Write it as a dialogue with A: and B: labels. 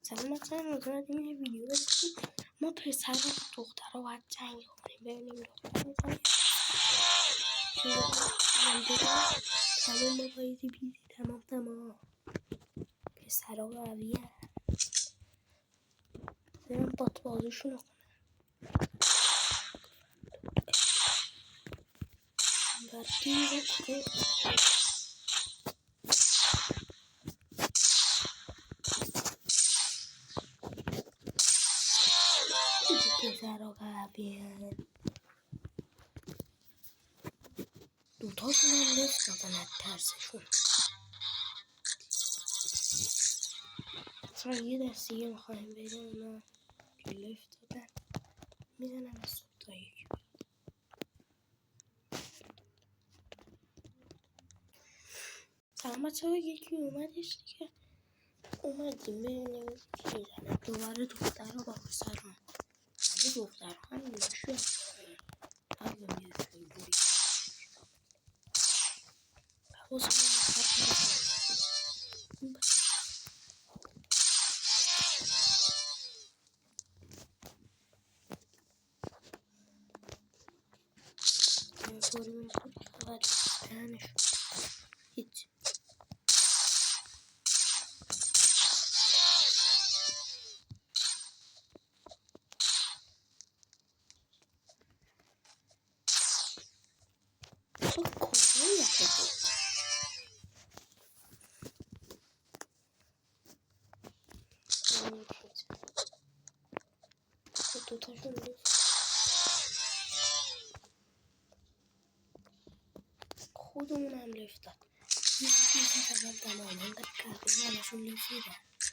A: سلام مثلا اومدیم یه ویدیو بزنیم. ما پسر و دختر رو باید جنگ کنیم. ببینیم دختر میکنیم تمام بابایی بیزی تمام پسر ها قویه برم بات بازشون رو کنم برگیم رو کنم پسر ها قویه دوتاشون هم لفت دادن از ترسشون. اصلا یه دستیه میخوایم بریم اونا که لفت دادن میزنم از صبح تا یکی سلام بچه ها یکی اومدش دیگه اومدیم ببینیم چی میزنه دوباره دختر رو با پسر رو همه دختر هم میشون هم میشه اینجوری حواسمون طوری میکنه که فقط دهنش هیچ تو کجا یخه دوتاشون نیست خودمون هم لفت داد تمام انقدر کردیم همشون لفت میدن